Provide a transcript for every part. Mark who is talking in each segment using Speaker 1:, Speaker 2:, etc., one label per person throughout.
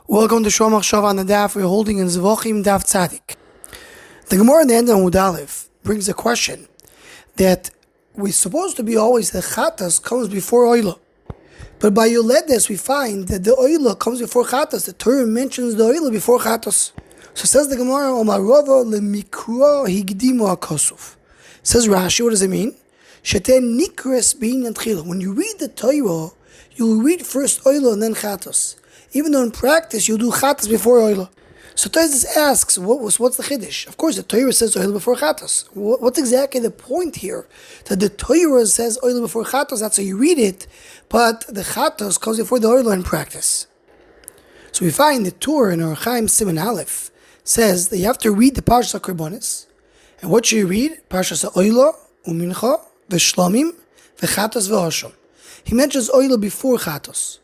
Speaker 1: Welcome to Shomach Shav on the Daf. We're holding in Zevachim Daf Tzadik. The Gemara in the end of Amud Aleph brings a question that we're supposed to be always the Chatas comes before Olah. But by Yoledes we find that the Olah comes before Chatas. The Torah mentions the Olah before Chatas. So says the Gemara, Omarova lemikra higdimu hakosuf. Says Rashi, what does it mean? Sheten nikres bein yantchila. When you read the Torah, you'll read first Olah and then Chatas. Even though in practice you'll do Chatas before Olah. So Chatas asks, what's the Chiddush? Of course, the Torah says Olah before Chatas. What's exactly the point here? That the Torah says Olah before Chatas, that's how you read it, but the Chatas comes before the Olah in practice. So we find the Torah in our Chaim Siman Aleph says that you have to read the Parshas HaKorbanos. And what should you read? Parshas Olah, Umincha, V'Shlamim, V'Chatas V'Hasham. He mentions Olah before Chatas.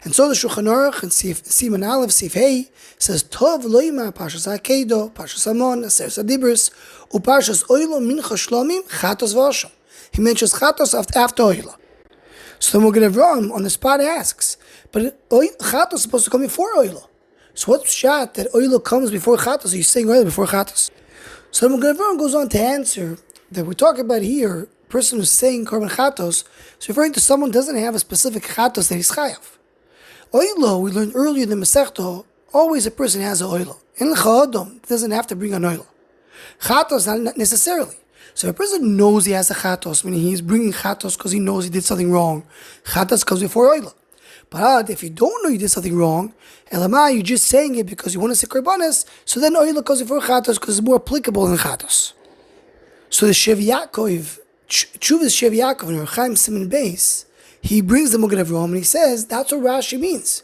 Speaker 1: And so the Shulchan Aruch in Siman Aleph, Sif Hey, says, Tov loima Parshas HaKedo, Parshas Hamon, Aseres HaDibros, Uparshas Olah, Mincha, Shlamim, Chatas V'Hasham. He mentions Chatas after Olah. So the Magen Avraham on the spot asks, but Chatas is supposed to come before Olah. So what's shot that Olah comes before Chatas? Are you saying Olah before Chatas? So the Magen Avraham goes on to answer that we're talking about here, a person who's saying Korban Chatos, is referring to someone who doesn't have a specific Chatos that he's chayav. Olah, we learned earlier in the Masechta, always a person has an Olah. In L'cha'adam, doesn't have to bring an Olah. Chatos, not necessarily. So if a person knows he has a Chatos, meaning he's bringing Chatos because he knows he did something wrong, Chatos comes before Olah. But if you don't know you did something wrong, Elamai, you're just saying it because you want to say Korbanos, so then Olah comes before Chatos because it's more applicable than Chatos. So the Shev Yaakov, Chuvas Shev Yaakov in Chaim Siman Beis, he brings the Magen Avraham and he says, that's what Rashi means.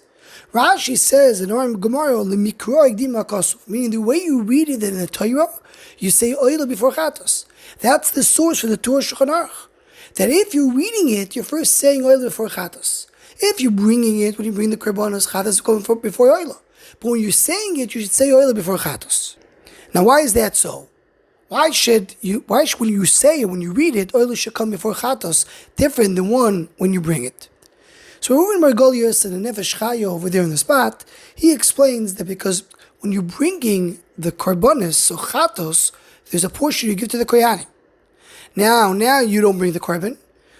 Speaker 1: Rashi says in our Gemara, lemikra higdimu hakosuf, meaning the way you read it in the Torah, you say Olah before Chatos. That's the source for the Torah Shulchan Aruch. That if you're reading it, you're first saying Olah before Chatos. If you're bringing it, when you bring the Korbanos, Chatos is coming before Olah. But when you're saying it, you should say Olah before Chatos. Now why is that so? Why when you say it, when you read it, Olah should come before Chatos, different than one when you bring it? So Reuven Margolius and the Nefesh Chaya over there in the spot, he explains that because when you're bringing the Korbanos, so Chatos, there's a portion you give to the Kohanim. Now you don't bring the Korban,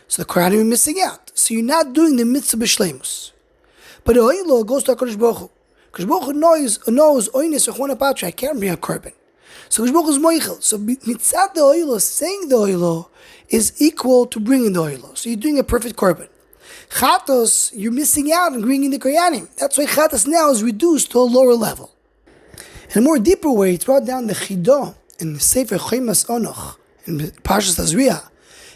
Speaker 1: so the Kohanim are missing out. So you're not doing the mitzvah b'shleimus. But the Olah goes to HaKadosh Baruch Hu. HaKadosh Baruch Hu knows Oynes Rechon HaPatra, I can't bring a Korban. So HaKadosh Baruch Hu is moichel. So mitzad the Olah, saying the Olah, is equal to bringing the Olah. So you're doing a perfect Korban. Chatos, you're missing out on bringing the Kohanim. That's why Chatos now is reduced to a lower level. In a more deeper way, it's brought down the Chidah in the Sefer Chomas Onoch, in Parshas Tazriah.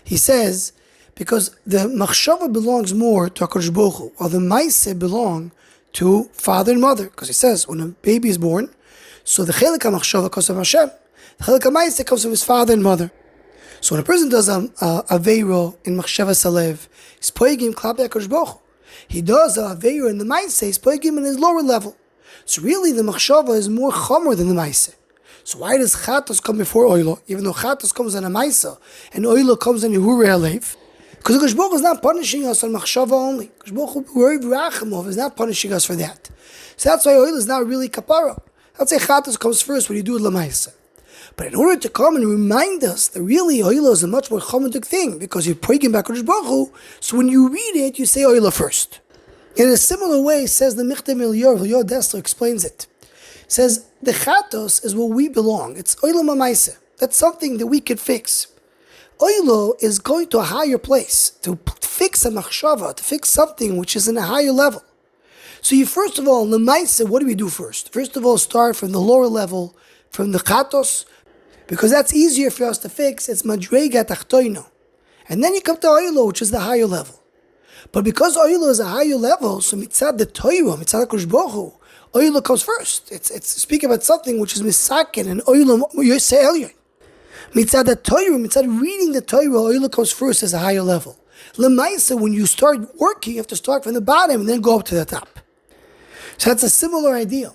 Speaker 1: He says, because the Machshava belongs more to HaKadosh Baruch Hu, while the Maaseh belong to father and mother. Because he says, when a baby is born, so the Chelik HaMachshava comes from Hashem. The Chelik HaMaaseh comes from his father and mother. So when a person does a Aveiro in Machshava Salev, he's poigim Klapei HaKadosh Baruch Hu. He does a Aveiro in the Maaseh, he's poigim in his lower level. So really the Machshava is more chomer than the Maaseh. So why does Chatos come before Olah, even though Chatos comes on a Maaseh and Olah comes on Yehurei Alev? Because the Kadosh Baruch Hu is not punishing us on Machshava only. Kadosh Baruch Hu is not punishing us for that. So that's why Olah is not really kapara. I'd say Chatos comes first when you do it Lamaisa. But in order to come and remind us that really Olah is a much more chomedik thing, because you're praying back Kadosh Baruch Hu, so when you read it, you say Olah first. In a similar way, says the Michtam Eliyahu Dessler explains it. Says the Chatos is where we belong. It's Olah Mamaisa. That's something that we could fix. Olah is going to a higher place to fix a machshava, to fix something which is in a higher level. So you first of all, Lamaisa, what do we do first? First of all, start from the lower level, from the Chatos, because that's easier for us to fix. It's Madrega Tachtoino. And then you come to Olah, which is the higher level. But because Olah is a higher level, so mitzad the Torah, mitzad HaKadosh Baruch Hu, Olah comes first. It's speaking about something which is misaken and Olah Yosei Elyon. Mitzad the Torah, mitzad reading the Torah, Olah comes first as a higher level. Lemaisa, when you start working, you have to start from the bottom and then go up to the top. So that's a similar idea.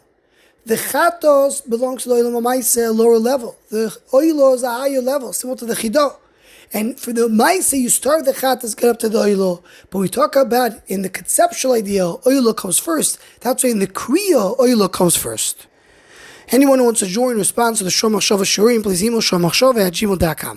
Speaker 1: The Chatos belongs to the Olah Mamaisa, a lower level. The Olah is a higher level, similar to the Chidah. And for the Maisa, you start the Chatas, get up to the Olah. But we talk about in the conceptual idea, Olah comes first. That's why in the Keriah, Olah comes first. Anyone who wants to join, respond to the Shomachshava Shurim, please email shomachshava@gmail.com.